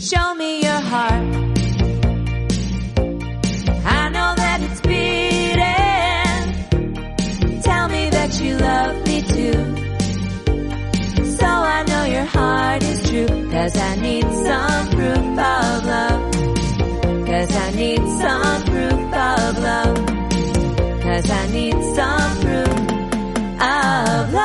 Show me your heart. I know that it's beating. Tell me that you love me too. So I know your heart is true. 'Cause I need some proof of love. 'Cause I need some proof of love. 'Cause I need some proof of love.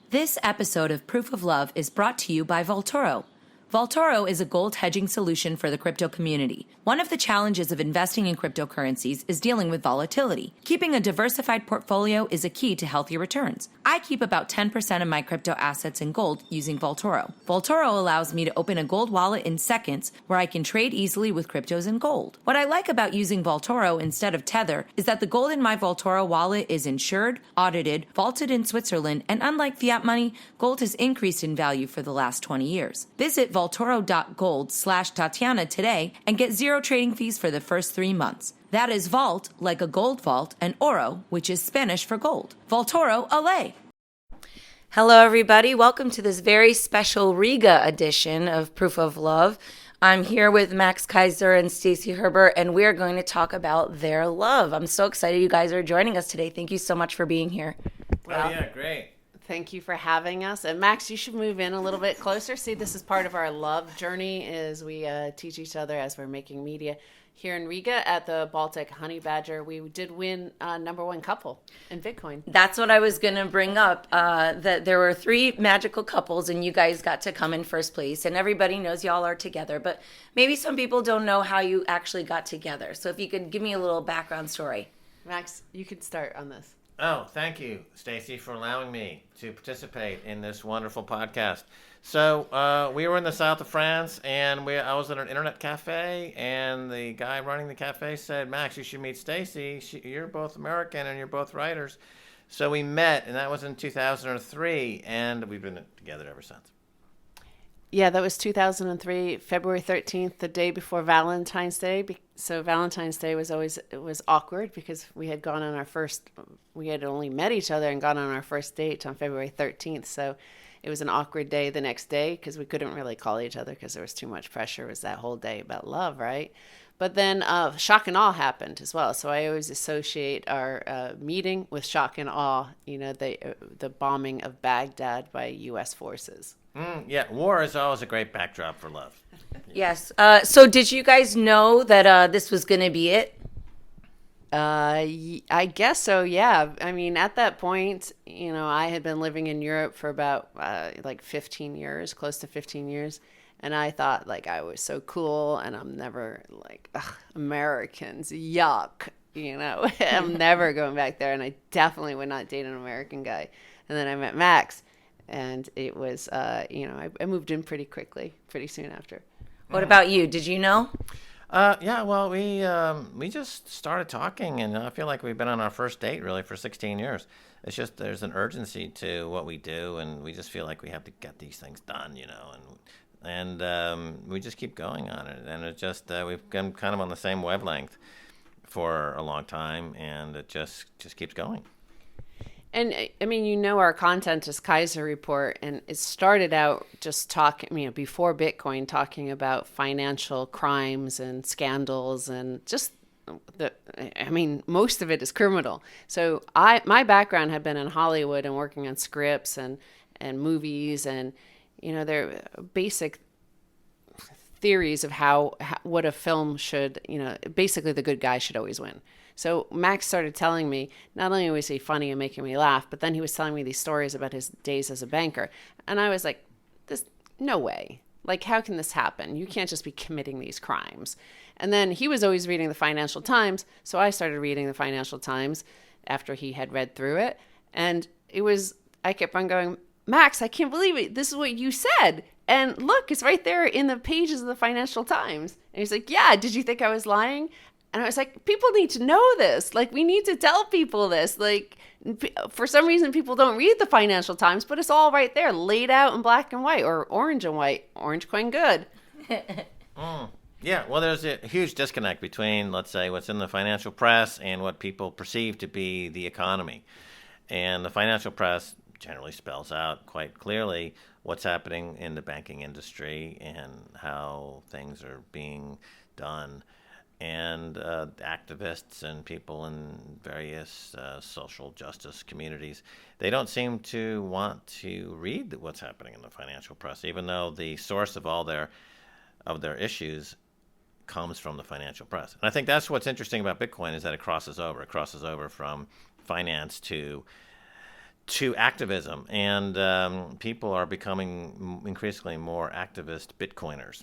This episode of Proof of Love is brought to you by Vaultoro. Vaultoro is a gold hedging solution for the crypto community. One of the challenges of investing in cryptocurrencies is dealing with volatility. Keeping a diversified portfolio is a key to healthier returns. I keep about 10% of my crypto assets in gold using Vaultoro. Vaultoro allows me to open a gold wallet in seconds where I can trade easily with cryptos and gold. What I like about using Vaultoro instead of Tether is that the gold in my Vaultoro wallet is insured, audited, vaulted in Switzerland, and unlike fiat money, gold has increased in value for the last 20 years. Visit Vaultoro.gold/Tatiana today and get zero trading fees for the first 3 months. That is vault, like a gold vault, and oro, which is Spanish for gold. Vaultoro, LA. Hello, everybody. Welcome to this very special Riga edition of Proof of Love. I'm here with Max Keiser and Stacy Herbert, and we're going to talk about their love. I'm so excited you guys are joining us today. Thank you so much for being here. Well, yeah, great. Thank you for having us. And Max, you should move in a little bit closer. See, this is part of our love journey is we teach each other as we're making media. Here in Riga at the Baltic Honey Badger, we did win #1 couple in Bitcoin. That's what I was going to bring up, that there were 3 magical couples and you guys got to come in first place. And everybody knows y'all are together, but maybe some people don't know how you actually got together. So if you could give me a little background story. Max, you could start on this. Oh, thank you, Stacy, for allowing me to participate in this wonderful podcast. So we were in the south of France, and I was at an internet cafe, and the guy running the cafe said, "Max, you should meet Stacy. You're both American, and you're both writers." So we met, and that was in 2003, and we've been together ever since. Yeah, that was 2003, February 13th, the day before Valentine's Day. So Valentine's Day was awkward because we had only met each other and gone on our first date on February 13th. So it was an awkward day the next day because we couldn't really call each other because there was too much pressure. It was that whole day about love, right? But then shock and awe happened as well. So I always associate our meeting with shock and awe, the bombing of Baghdad by U.S. forces. Yeah, war is always a great backdrop for love. Yes. So did you guys know that this was going to be it? I guess so, yeah. I mean, at that point, I had been living in Europe for about 15 years, close to 15 years. And I thought I was so cool and I'm never Americans, yuck, I'm never going back there. And I definitely would not date an American guy. And then I met Max. And it was, I moved in pretty quickly, pretty soon after. What about you? Did you know? Yeah, well, we just started talking, and I feel like we've been on our first date, really, for 16 years. It's just there's an urgency to what we do, and we just feel like we have to get these things done, and we just keep going on it. And it just, we've been kind of on the same wavelength for a long time, and it just keeps going. And I mean, our content is Keiser Report, and it started out just talking, before Bitcoin, talking about financial crimes and scandals, and just most of it is criminal. So my background had been in Hollywood and working on scripts and movies, and they're basic theories of what a film should, basically the good guy should always win. So Max started telling me, not only was he funny and making me laugh, but then he was telling me these stories about his days as a banker. And I was like, no way. How can this happen? You can't just be committing these crimes. And then he was always reading the Financial Times. So I started reading the Financial Times after he had read through it. And I kept on going, Max, I can't believe it. This is what you said. And look, it's right there in the pages of the Financial Times. And he's like, yeah, did you think I was lying? And I was like, people need to know this. We need to tell people this. For some reason, people don't read the Financial Times, but it's all right there, laid out in black and white, or orange and white. Orange coin good. Yeah, well, there's a huge disconnect between, let's say, what's in the financial press and what people perceive to be the economy. And the financial press generally spells out quite clearly what's happening in the banking industry and how things are being done. And activists and people in various social justice communities, they don't seem to want to read what's happening in the financial press, even though the source of all their issues comes from the financial press. And I think that's what's interesting about Bitcoin, is that it crosses over. It crosses over from finance to activism, and people are becoming increasingly more activist Bitcoiners.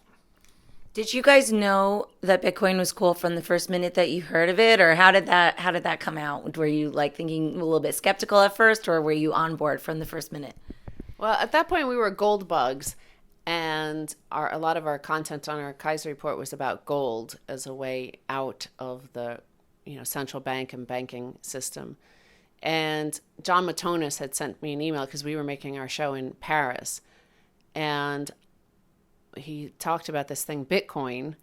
Did you guys know that Bitcoin was cool from the first minute that you heard of it, or how did that come out? Were you like thinking a little bit skeptical at first, or were you on board from the first minute? Well, at that point we were gold bugs, and a lot of our content on our Keiser report was about gold as a way out of the central bank and banking system. And John Matonis had sent me an email because we were making our show in Paris, and he talked about this thing, Bitcoin,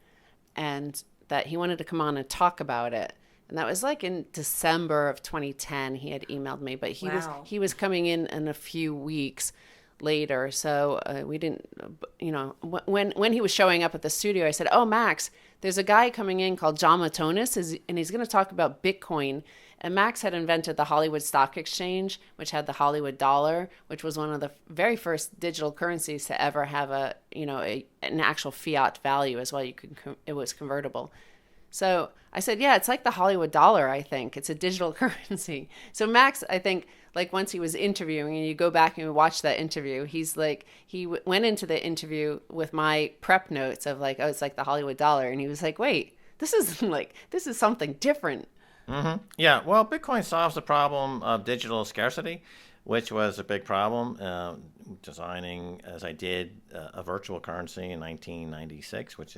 and that he wanted to come on and talk about it. And that was like in December of 2010. He had emailed me, but he was coming in a few weeks later. So we didn't, when he was showing up at the studio, I said, "Oh, Max, there's a guy coming in called John Matonis, and he's going to talk about Bitcoin." And Max had invented the Hollywood Stock Exchange, which had the Hollywood dollar, which was one of the very first digital currencies to ever have an actual fiat value as well. It was convertible. So I said, yeah, it's like the Hollywood dollar, I think. It's a digital currency. So Max, I think, like once he was interviewing, and you go back and watch that interview, he's like, went into the interview with my prep notes of like, oh, it's like the Hollywood dollar. And he was like, wait, this is something different. Mm-hmm. Yeah, well, Bitcoin solves the problem of digital scarcity, which was a big problem. Designing, as I did, a virtual currency in 1996, which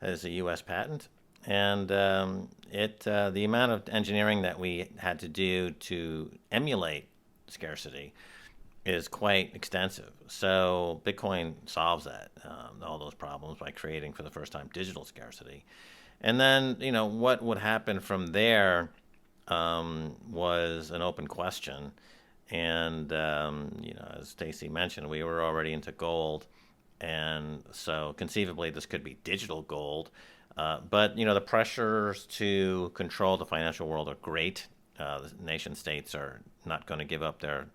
is a U.S. patent. And the amount of engineering that we had to do to emulate scarcity is quite extensive. So Bitcoin solves that, all those problems, by creating for the first time digital scarcity. And then, what would happen from there was an open question. And, as Stacy mentioned, we were already into gold. And so conceivably this could be digital gold. But, the pressures to control the financial world are great. The nation states are not going to give up their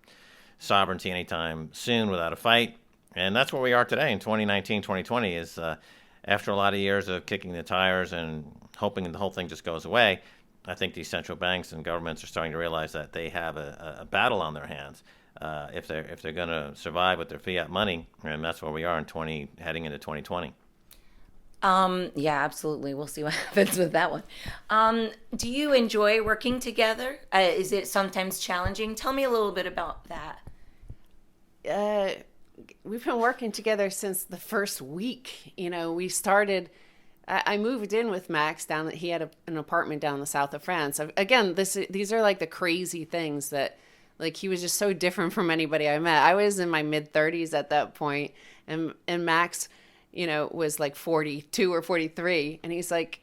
sovereignty anytime soon without a fight. And that's where we are today in 2019, 2020 is after a lot of years of kicking the tires and hoping the whole thing just goes away. I think these central banks and governments are starting to realize that they have a battle on their hands if they're going to survive with their fiat money. And that's where we are heading into 2020. Yeah, absolutely. We'll see what happens with that one. Do you enjoy working together? Is it sometimes challenging? Tell me a little bit about that. We've been working together since the first week. We started, I moved in with Max he had an apartment down in the south of France. Again, these are like the crazy things that, like, he was just so different from anybody I met. I was in my mid 30s at that point, and Max, was like 42 or 43. And he's like,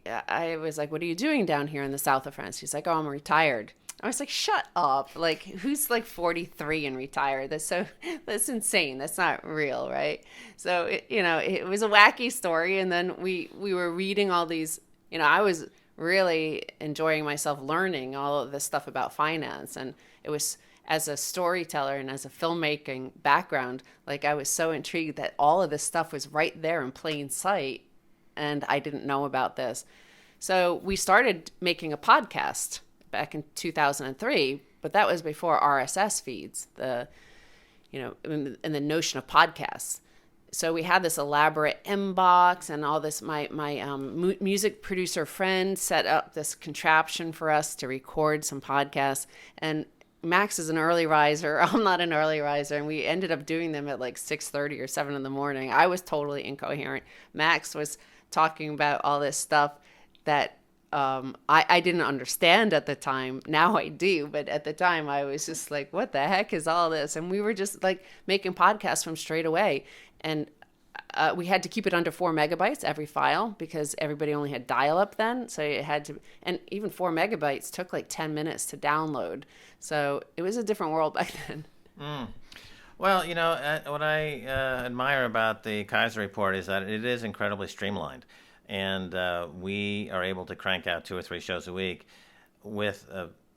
I was like, what are you doing down here in the south of France? He's like, oh, I'm retired. I was like, shut up. Like, who's like 43 and retired? That's insane. That's not real, right? So, it was a wacky story. And then we were reading all these, I was really enjoying myself learning all of this stuff about finance. And it was, as a storyteller and as a filmmaking background, like, I was so intrigued that all of this stuff was right there in plain sight. And I didn't know about this. So we started making a podcast back in 2003, but that was before RSS feeds, and the notion of podcasts. So we had this elaborate inbox and all this. My music producer friend set up this contraption for us to record some podcasts. And Max is an early riser. I'm not an early riser. And we ended up doing them at like 6:30 or 7 in the morning. I was totally incoherent. Max was talking about all this stuff that I didn't understand at the time. Now I do, but at the time I was just like, what the heck is all this? And we were just like making podcasts from straight away. And we had to keep it under 4 megabytes every file because everybody only had dial-up then. So it had to, and even 4 megabytes took like 10 minutes to download. So it was a different world back then. Well, what I admire about the Keiser report is that it is incredibly streamlined. And we are able to crank out 2 or 3 shows a week with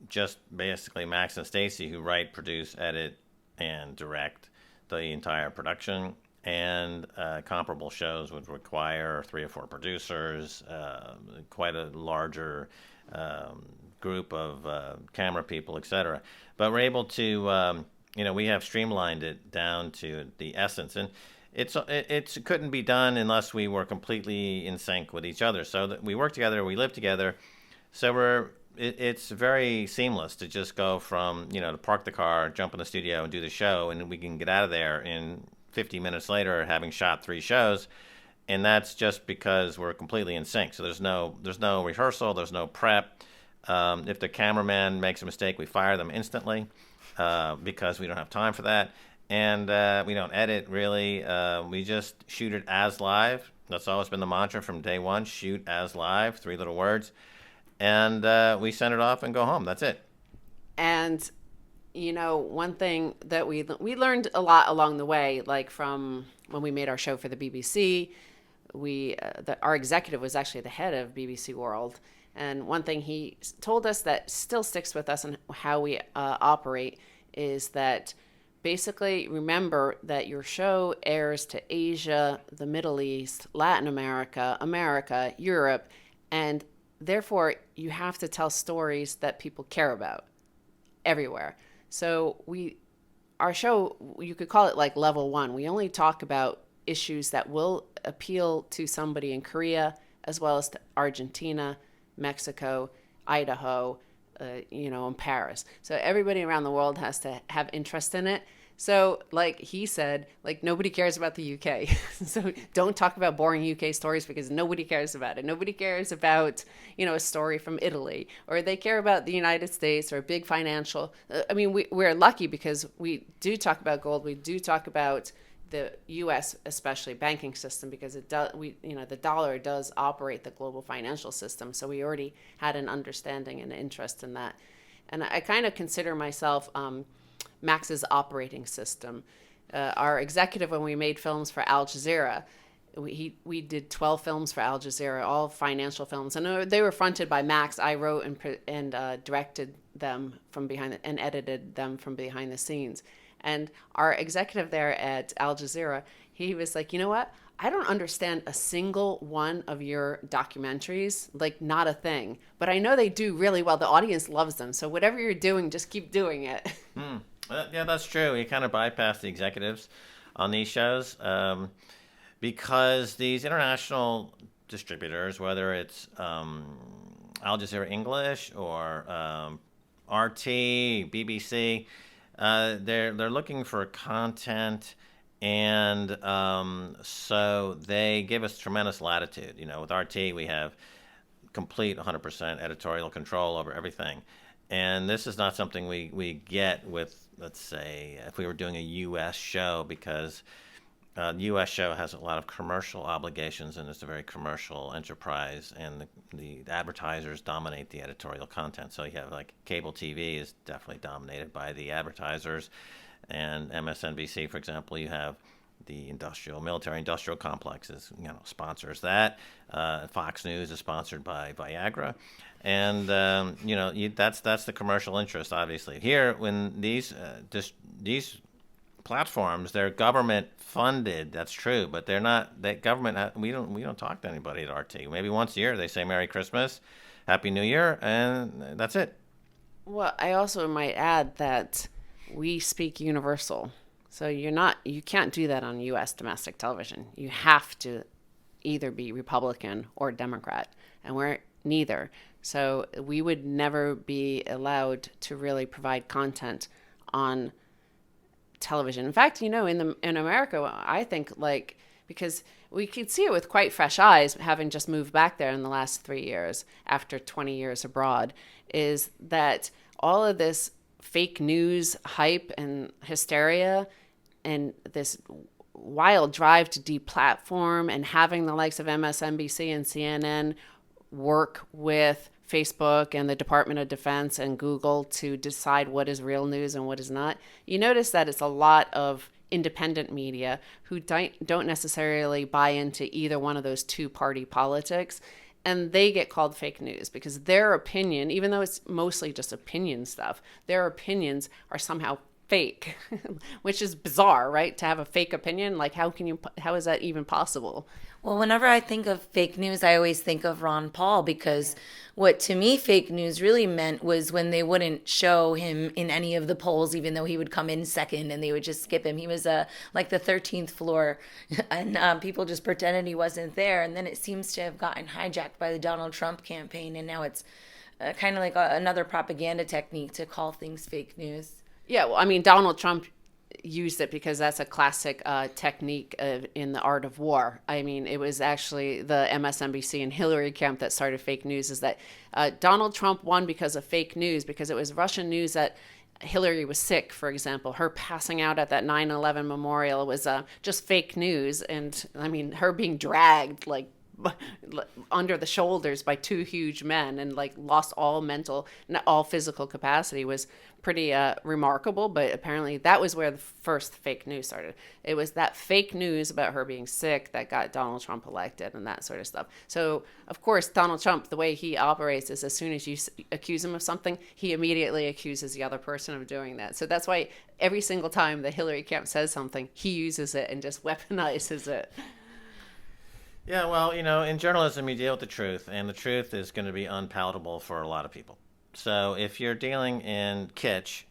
just basically Max and Stacy, who write, produce, edit, and direct the entire production. And comparable shows would require 3 or 4 producers, quite a larger group of camera people, etc. But we're able to, we have streamlined it down to the essence. And it couldn't be done unless we were completely in sync with each other. So that we work together, we live together. So it's very seamless to just go from, to park the car, jump in the studio and do the show, and we can get out of there in 50 minutes later having shot 3 shows. And that's just because we're completely in sync. So there's no rehearsal, there's no prep. If the cameraman makes a mistake, we fire them instantly because we don't have time for that. And we don't edit, really. We just shoot it as live. That's always been the mantra from day one, shoot as live, 3 little words. And we send it off and go home. That's it. And, one thing that we learned a lot along the way, like from when we made our show for the BBC, our executive was actually the head of BBC World. And one thing he told us that still sticks with us and how we operate is that basically remember that your show airs to Asia, the Middle East, Latin America, Europe, and therefore you have to tell stories that people care about everywhere. So our show, you could call it like level 1. We only talk about issues that will appeal to somebody in Korea, as well as to Argentina, Mexico, Idaho, and Paris. So everybody around the world has to have interest in it. So like he said, like nobody cares about the UK. So don't talk about boring UK stories because nobody cares about it. Nobody cares about, a story from Italy, or they care about the United States or big financial. We're lucky because we do talk about gold. We do talk about the U.S., especially banking system, because the dollar does operate the global financial system. So we already had an understanding and interest in that. And I kind of consider myself Max's operating system. Our executive, when we made films for Al Jazeera, we did 12 films for Al Jazeera, all financial films, and they were fronted by Max. I wrote and directed them from behind and edited them from behind the scenes. And our executive there at Al Jazeera, he was like, you know what? I don't understand a single one of your documentaries, like not a thing. But I know they do really well. The audience loves them. So whatever you're doing, just keep doing it. Yeah, that's true. You kind of bypass the executives on these shows because these international distributors, whether it's Al Jazeera English or RT, BBC, they're looking for content, and so they give us tremendous latitude. With RT, we have complete 100% editorial control over everything. And this is not something we get with, let's say, if we were doing a U.S. show, because the U.S. show has a lot of commercial obligations, and it's a very commercial enterprise, and the advertisers dominate the editorial content. So you have, like, cable TV is definitely dominated by the advertisers, and MSNBC, for example, you have the military-industrial complexes, sponsors that. Fox News is sponsored by Viagra. And, that's the commercial interest, obviously. Here, when these platforms, they're government funded, that's true, but they're not, that government, we don't talk to anybody at RT. Maybe once a year they say Merry Christmas, Happy New Year, and that's it. Well, I also might add that we speak universal. So you can't do that on U.S. domestic television. You have to either be Republican or Democrat, and we're neither. So we would never be allowed to really provide content on television. In fact, in America, I think, because we could see it with quite fresh eyes, having just moved back there in the last 3 years after 20 years abroad, is that all of this fake news hype and hysteria and this wild drive to deplatform, and having the likes of MSNBC and CNN work with Facebook and the Department of Defense and Google to decide what is real news and what is not. You notice that it's a lot of independent media who don't necessarily buy into either one of those two-party politics, and they get called fake news because their opinion, even though it's mostly just opinion stuff, their opinions are somehow fake, which is bizarre, right? To have a fake opinion, like how is that even possible? Well, whenever I think of fake news, I always think of Ron Paul, because what to me fake news really meant was when they wouldn't show him in any of the polls, even though he would come in second, and they would just skip him. He was like the 13th floor, and people just pretended he wasn't there. And then it seems to have gotten hijacked by the Donald Trump campaign, and now it's kind of like another propaganda technique to call things fake news. Yeah, well, I mean, Donald Trump used it because that's a classic technique in the art of war. I mean, it was actually the MSNBC and Hillary camp that started fake news, is that Donald Trump won because of fake news, because it was Russian news that Hillary was sick, for example. Her passing out at that 9/11 memorial was just fake news. And I mean, her being dragged like under the shoulders by two huge men and like lost all physical capacity was pretty remarkable. But apparently that was where the first fake news started. It was that fake news about her being sick that got Donald Trump elected and that sort of stuff. So of course, Donald Trump, the way he operates is as soon as you accuse him of something, he immediately accuses the other person of doing that. So that's why every single time the Hillary camp says something, he uses it and just weaponizes it. Yeah, well, in journalism, you deal with the truth, and the truth is going to be unpalatable for a lot of people. So if you're dealing in kitsch,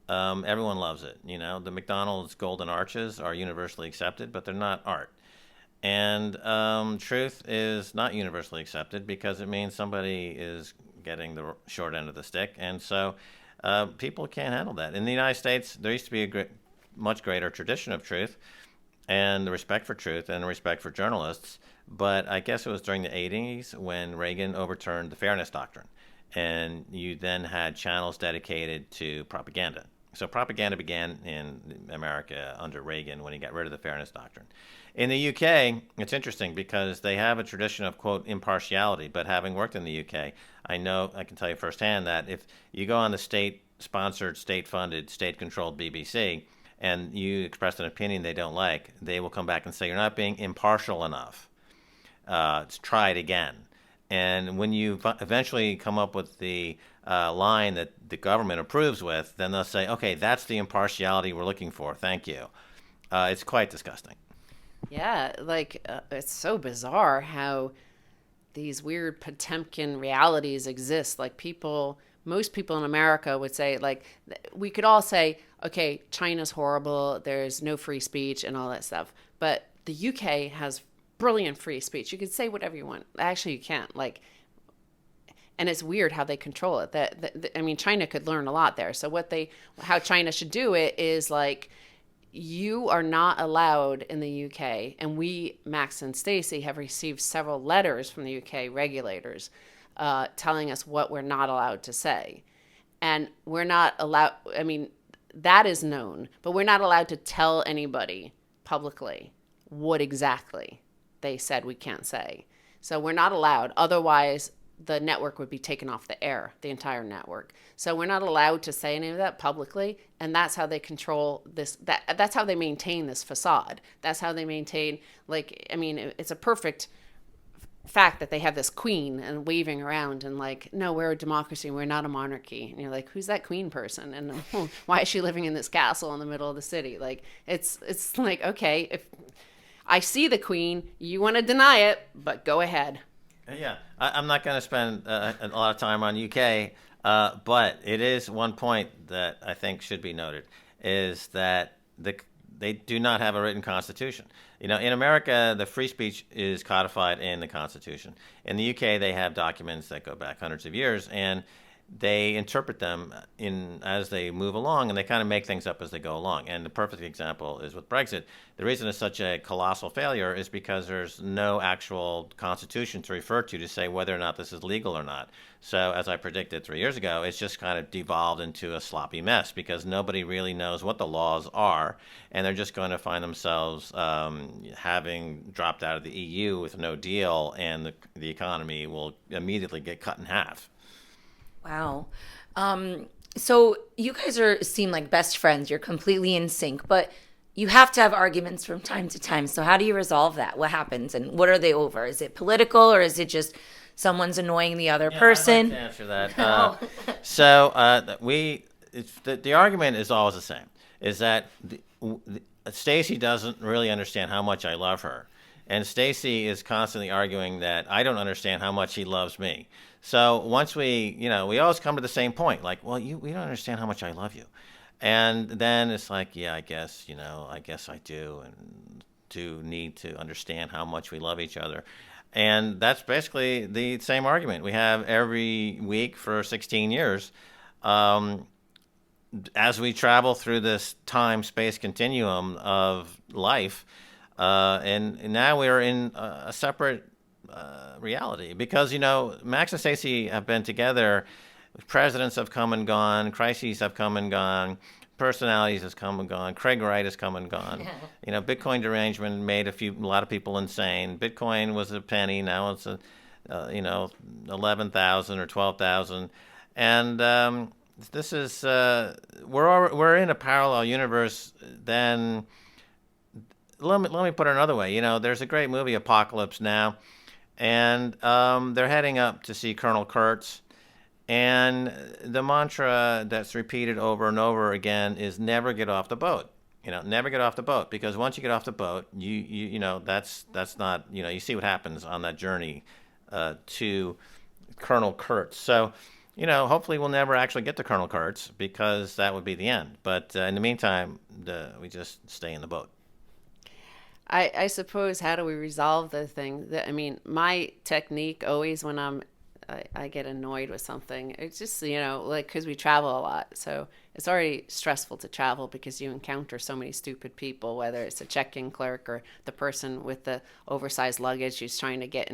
everyone loves it. The McDonald's golden arches are universally accepted, but they're not art. And truth is not universally accepted because it means somebody is getting the short end of the stick. And so people can't handle that. In the United States, there used to be a much greater tradition of truth and the respect for truth and the respect for journalists. But I guess it was during the 80s when Reagan overturned the Fairness Doctrine. And you then had channels dedicated to propaganda. So propaganda began in America under Reagan when he got rid of the Fairness Doctrine. In the UK, it's interesting because they have a tradition of, quote, impartiality. But having worked in the UK, I can tell you firsthand that if you go on the state-sponsored, state-funded, state-controlled BBC and you express an opinion they don't like, they will come back and say, you're not being impartial enough. Try it again. And when you eventually come up with the line that the government approves with, then they'll say, okay, that's the impartiality we're looking for. Thank you. It's quite disgusting. Yeah, it's so bizarre how these weird Potemkin realities exist. Like most people in America would say, we could all say, okay, China's horrible, there's no free speech and all that stuff. But the UK has brilliant free speech. You can say whatever you want. Actually, you can't. And it's weird how they control it. I mean, China could learn a lot there. So how China should do it is you are not allowed in the UK. And we, Max and Stacy, have received several letters from the UK regulators telling us what we're not allowed to say. And we're not allowed, I mean, that is known, but we're not allowed to tell anybody publicly what exactly they said we can't say. So we're not allowed. Otherwise, the network would be taken off the air, the entire network. So we're not allowed to say any of that publicly, and that's how they control this. That's how they maintain this facade. That's how they maintain, it's a perfect fact that they have this queen and waving around and no, we're a democracy, we're not a monarchy. And you're like, who's that queen person? And why is she living in this castle in the middle of the city? It's like, okay, if I see the queen, you want to deny it, but go ahead. Yeah, I'm not going to spend a lot of time on UK, but it is one point that I think should be noted, is that they do not have a written constitution. In America, the free speech is codified in the Constitution. In the UK, they have documents that go back hundreds of years, and they interpret them as they move along, and they kind of make things up as they go along. And the perfect example is with Brexit. The reason it's such a colossal failure is because there's no actual constitution to refer to say whether or not this is legal or not. So as I predicted 3 years ago, it's just kind of devolved into a sloppy mess because nobody really knows what the laws are, and they're just going to find themselves having dropped out of the EU with no deal, and the economy will immediately get cut in half. Wow. So you guys seem like best friends. You're completely in sync, but you have to have arguments from time to time. So how do you resolve that? What happens, and what are they over? Is it political, or is it just someone's annoying the other person? I'd like to answer that. The argument is always the same. Is that Stacy doesn't really understand how much I love her, and Stacy is constantly arguing that I don't understand how much he loves me. So once we always come to the same point, like, well, we don't understand how much I love you. And then it's like, yeah, I guess I do, and do need to understand how much we love each other. And that's basically the same argument we have every week for 16 years. As we travel through this time-space continuum of life, and now we're in a separate reality because Max and Stacy have been together. Presidents have come and gone, crises have come and gone, personalities has come and gone, Craig Wright has come and gone. Bitcoin derangement made a lot of people insane. Bitcoin was a penny, now it's 11,000 or 12,000, and this is we're in a parallel universe. Then let me put it another way. There's a great movie, Apocalypse Now. And they're heading up to see Colonel Kurtz. And the mantra that's repeated over and over again is never get off the boat. Never get off the boat. Because once you get off the boat, that's not, you see what happens on that journey to Colonel Kurtz. So, hopefully we'll never actually get to Colonel Kurtz because that would be the end. But in the meantime, we just stay in the boat. I suppose, how do we resolve the thing? My technique always when I get annoyed with something, it's just, because we travel a lot. So it's already stressful to travel because you encounter so many stupid people, whether it's a check-in clerk or the person with the oversized luggage who's trying to get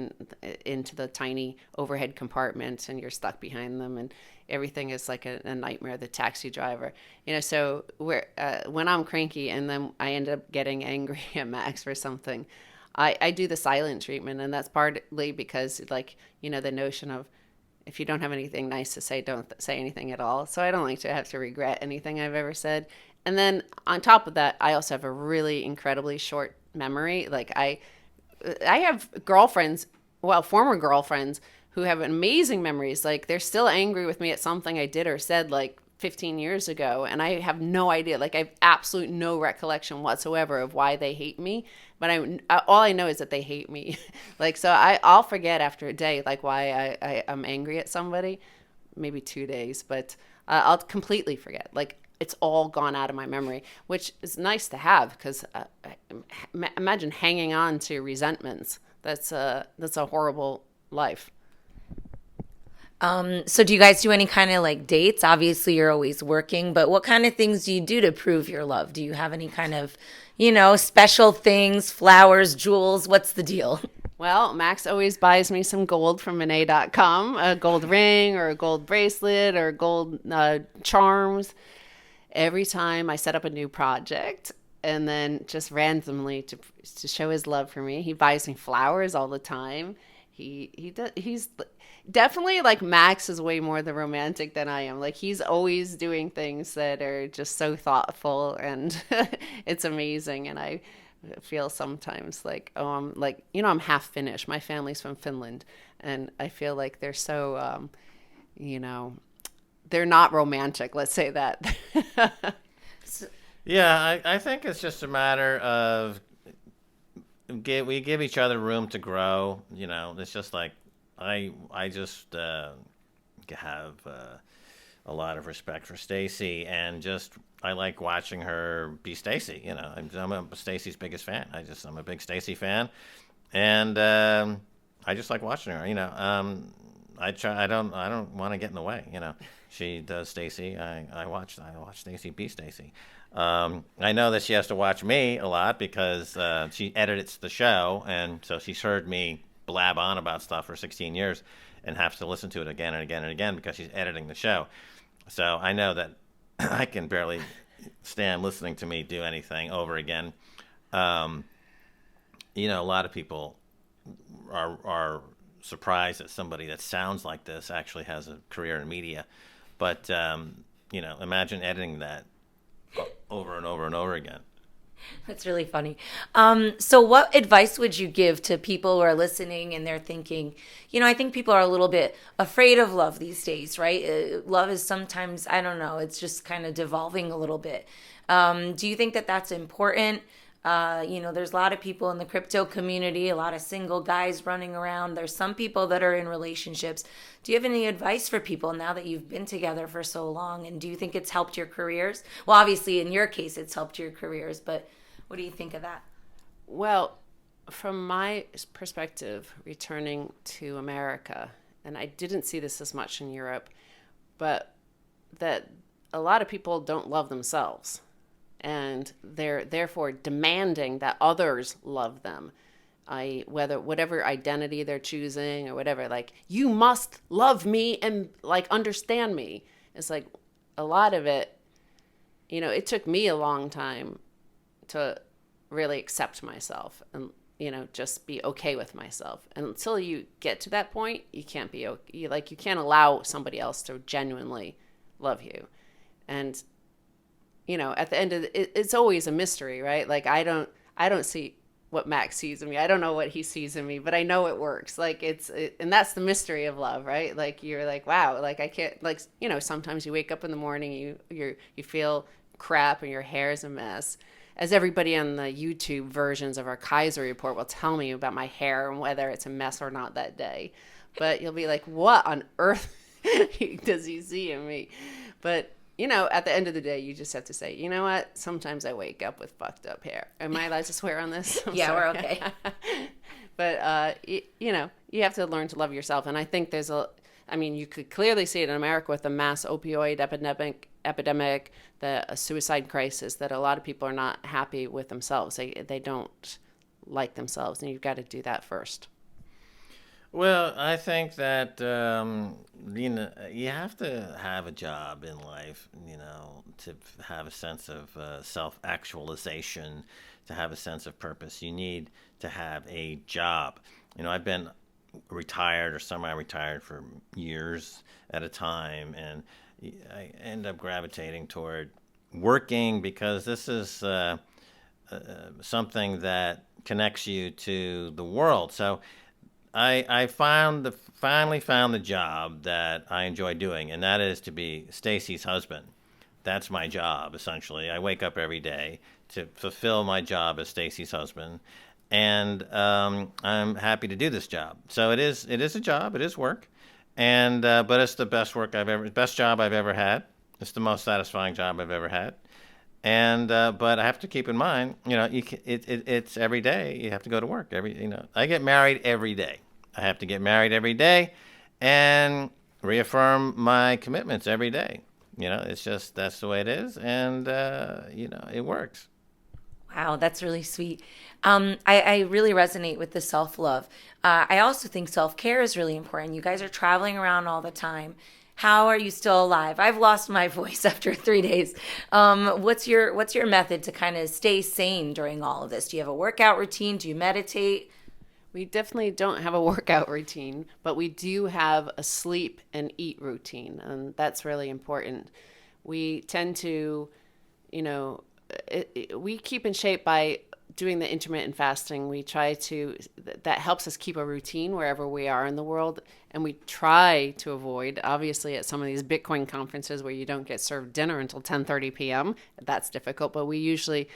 into the tiny overhead compartment and you're stuck behind them, and everything is like a nightmare. The taxi driver, so when I'm cranky and then I end up getting angry at Max for something, I do the silent treatment, and that's partly because the notion of if you don't have anything nice to say, don't say anything at all. So I don't like to have to regret anything I've ever said. And then on top of that, I also have a really incredibly short memory. Like I have girlfriends, former girlfriends, who have amazing memories. Like they're still angry with me at something I did or said 15 years ago, and I have no idea. I have absolute no recollection whatsoever of why they hate me. But all I know is that they hate me. So I'll forget after a day, why I'm angry at somebody, maybe 2 days, but I'll completely forget. It's all gone out of my memory, which is nice to have because imagine hanging on to resentments. That's a horrible life. So do you guys do any kind of dates? Obviously you're always working, but what kind of things do you do to prove your love? Do you have any kind of, special things, flowers, jewels? What's the deal? Well, Max always buys me some gold from Monet.com, a gold ring or a gold bracelet or gold charms every time I set up a new project. And then just randomly to show his love for me, he buys me flowers all the time. He's definitely Max is way more the romantic than I am. He's always doing things that are just so thoughtful, and it's amazing. And I feel sometimes I'm half Finnish. My family's from Finland, and I feel like they're so they're not romantic. Let's say that. Yeah, I think it's just a matter of we give each other room to grow. It's just I just have a lot of respect for Stacy, and just I like watching her be Stacy. I'm Stacy's biggest fan. I'm a big Stacy fan, and I just like watching her. I try. I don't want to get in the way. She does Stacy. I watch Stacy be Stacy. I know that she has to watch me a lot because she edits the show, and so she's heard me blab on about stuff for 16 years, and have to listen to it again and again and again because she's editing the show. So I know that I can barely stand listening to me do anything over again. A lot of people are surprised that somebody that sounds like this actually has a career in media. But, imagine editing that over and over and over again. That's really funny. So what advice would you give to people who are listening and they're thinking, I think people are a little bit afraid of love these days, right? Love is sometimes, I don't know, it's just kind of devolving a little bit. Do you think that that's important? There's a lot of people in the crypto community, a lot of single guys running around. There's some people that are in relationships. Do you have any advice for people now that you've been together for so long? And do you think it's helped your careers? Well, obviously, in your case, it's helped your careers, but what do you think of that? Well, from my perspective, returning to America, and I didn't see this as much in Europe, but that a lot of people don't love themselves. And they're therefore demanding that others love them. Whatever identity they're choosing or whatever, like, you must love me and like understand me. It's like a lot of it, it took me a long time to really accept myself and, just be okay with myself. And until you get to that point, you can't be okay. You can't allow somebody else to genuinely love you. And at the end of it's always a mystery, right? Like, I don't see what Max sees in me. I don't know what he sees in me, but I know it works. Like, and that's the mystery of love, right? Like, you're like, wow, like I can't, like, sometimes you wake up in the morning, you feel crap and your hair is a mess. As everybody on the YouTube versions of our Keiser report will tell me about my hair and whether it's a mess or not that day. But you'll be like, what on earth does he see in me? But at the end of the day, you just have to say, you know what? Sometimes I wake up with fucked up hair. Am I allowed to swear on this? Yeah, sorry. We're okay. But, you have to learn to love yourself. And I think you could clearly see it in America with the mass opioid epidemic, the suicide crisis, that a lot of people are not happy with themselves. They don't like themselves. And you've got to do that first. Well, I think that you have to have a job in life, to have a sense of self-actualization, to have a sense of purpose. You need to have a job. I've been retired or semi-retired for years at a time, and I end up gravitating toward working because this is something that connects you to the world. So I finally found the job that I enjoy doing, and that is to be Stacy's husband. That's my job, essentially. I wake up every day to fulfill my job as Stacy's husband, and I'm happy to do this job. So it is a job. It is work, and but it's the best job I've ever had. It's the most satisfying job I've ever had. And but I have to keep in mind, it's every day. You have to go to work I get married every day. I have to get married every day, and reaffirm my commitments every day. It's just that's the way it is, and it works. Wow, that's really sweet. I really resonate with the self-love. I also think self-care is really important. You guys are traveling around all the time. How are you still alive? I've lost my voice after 3 days. What's your method to kind of stay sane during all of this? Do you have a workout routine? Do you meditate? We definitely don't have a workout routine, but we do have a sleep and eat routine, and that's really important. We tend to, we keep in shape by doing the intermittent fasting. We try to, that helps us keep a routine wherever we are in the world. And we try to avoid, obviously at some of these Bitcoin conferences where you don't get served dinner until 10:30 p.m. That's difficult, but we usually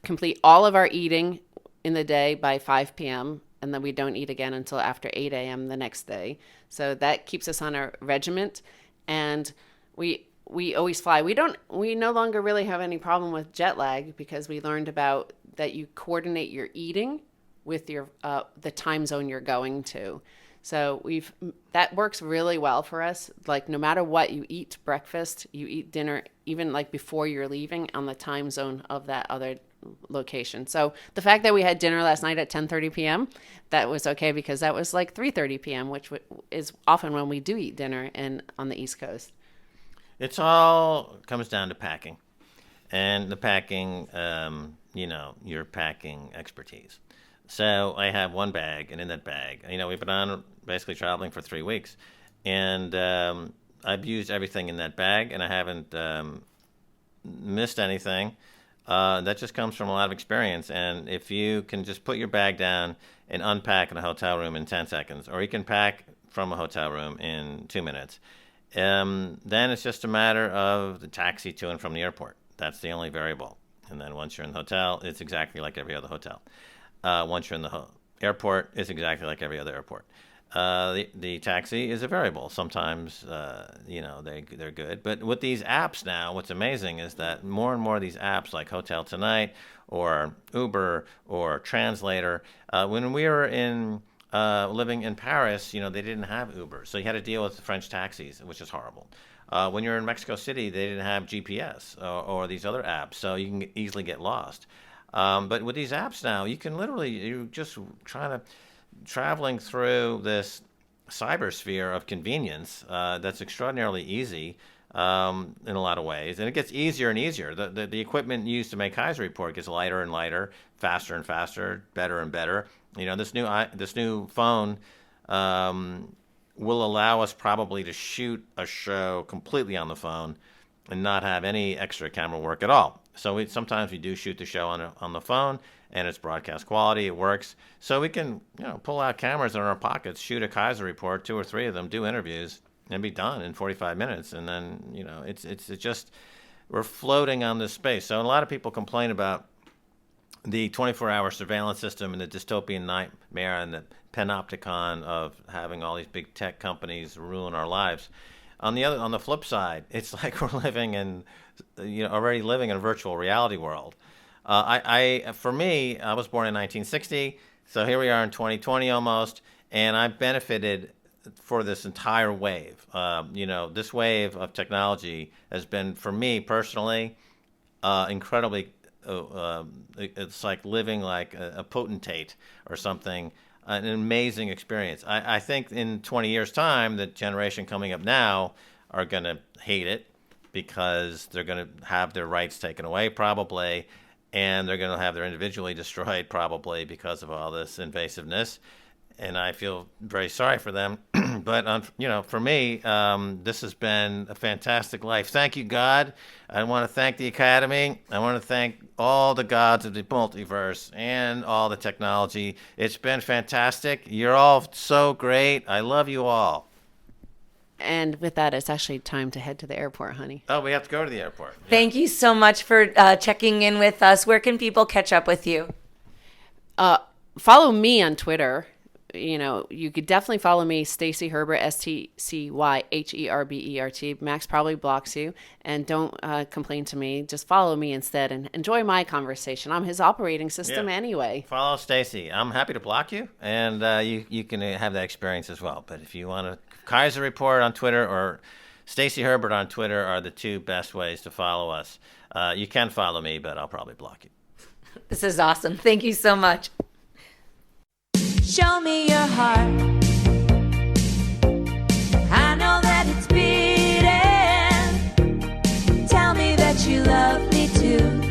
complete all of our eating in the day by 5 p.m. and then we don't eat again until after 8 a.m. the next day. So that keeps us on our regiment. And we always fly. We no longer really have any problem with jet lag because we learned about that you coordinate your eating with your the time zone you're going to. So that works really well for us. Like no matter what, you eat breakfast, you eat dinner, even like before you're leaving on the time zone of that other location. So the fact that we had dinner last night at 10:30 p.m., that was okay because that was like 3:30 p.m., which is often when we do eat dinner on the East Coast. It's all comes down to packing, and the packing, your packing expertise. So I have one bag, and in that bag, we've been on basically traveling for 3 weeks, and I've used everything in that bag, and I haven't missed anything. That just comes from a lot of experience, and if you can just put your bag down and unpack in a hotel room in 10 seconds, or you can pack from a hotel room in 2 minutes, then it's just a matter of the taxi to and from the airport. That's the only variable. And then once you're in the hotel, it's exactly like every other hotel. Once you're in the airport, it's exactly like every other airport. The taxi is a variable. Sometimes, they're good. But with these apps now, what's amazing is that more and more of these apps like Hotel Tonight or Uber or Translator, when we were living in Paris, they didn't have Uber. So you had to deal with the French taxis, which is horrible. When you're in Mexico City, they didn't have GPS or these other apps, so you can easily get lost. But with these apps now, you can you're just traveling through this cybersphere of convenience that's extraordinarily easy in a lot of ways. And it gets easier and easier. The equipment used to make Keiser report gets lighter and lighter, faster and faster, better and better. This new phone will allow us probably to shoot a show completely on the phone and not have any extra camera work at all. So sometimes we do shoot the show on the phone, and it's broadcast quality. It works. So we can pull out cameras in our pockets, shoot a Keiser report, 2 or 3 of them, do interviews, and be done in 45 minutes. And then it's just we're floating on this space. So a lot of people complain about the 24-hour surveillance system and the dystopian nightmare and the panopticon of having all these big tech companies ruin our lives. On the flip side, it's like we're already living in a virtual reality world. For me, I was born in 1960, so here we are in 2020 almost, and I've benefited for this entire wave. This wave of technology has been, for me personally, incredibly. It's like living like a potentate or something. An amazing experience. I think in 20 years' time, the generation coming up now are going to hate it because they're going to have their rights taken away probably, and they're going to have their individuality destroyed probably because of all this invasiveness. And I feel very sorry for them. But, for me, this has been a fantastic life. Thank you, God. I want to thank the Academy. I want to thank all the gods of the multiverse and all the technology. It's been fantastic. You're all so great. I love you all. And with that, it's actually time to head to the airport, honey. Oh, we have to go to the airport. Yeah. Thank you so much for checking in with us. Where can people catch up with you? Follow me on Twitter. You could definitely follow me, Stacy Herbert, STCYHERBERT. Max probably blocks you, and don't complain to me. Just follow me instead and enjoy my conversation. I'm his operating system anyway. Follow Stacy. I'm happy to block you, and you can have that experience as well. But if you want to, Keiser Report on Twitter or Stacy Herbert on Twitter are the 2 best ways to follow us. You can follow me, but I'll probably block you. This is awesome. Thank you so much. Show me your heart. I know that it's beating. Tell me that you love me too.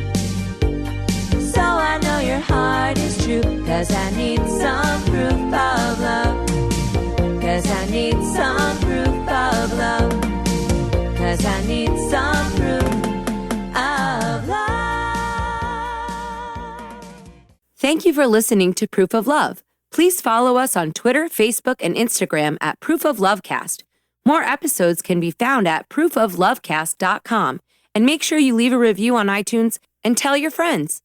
So I know your heart is true. 'Cause I need some proof of love. 'Cause I need some proof of love. 'Cause I need some proof of love. Thank you for listening to Proof of Love. Please follow us on Twitter, Facebook, and Instagram at Proof of Lovecast. More episodes can be found at proofoflovecast.com. And make sure you leave a review on iTunes and tell your friends.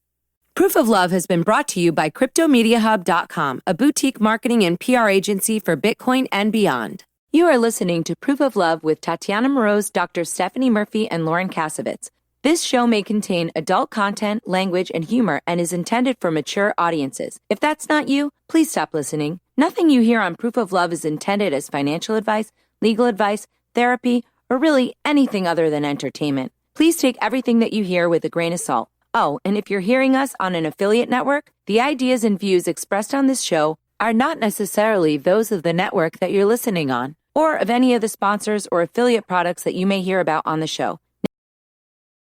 Proof of Love has been brought to you by CryptoMediaHub.com, a boutique marketing and PR agency for Bitcoin and beyond. You are listening to Proof of Love with Tatiana Moroz, Dr. Stephanie Murphy, and Lauren Kasovitz. This show may contain adult content, language, and humor and is intended for mature audiences. If that's not you, please stop listening. Nothing you hear on Proof of Love is intended as financial advice, legal advice, therapy, or really anything other than entertainment. Please take everything that you hear with a grain of salt. Oh, and if you're hearing us on an affiliate network, the ideas and views expressed on this show are not necessarily those of the network that you're listening on, or of any of the sponsors or affiliate products that you may hear about on the show.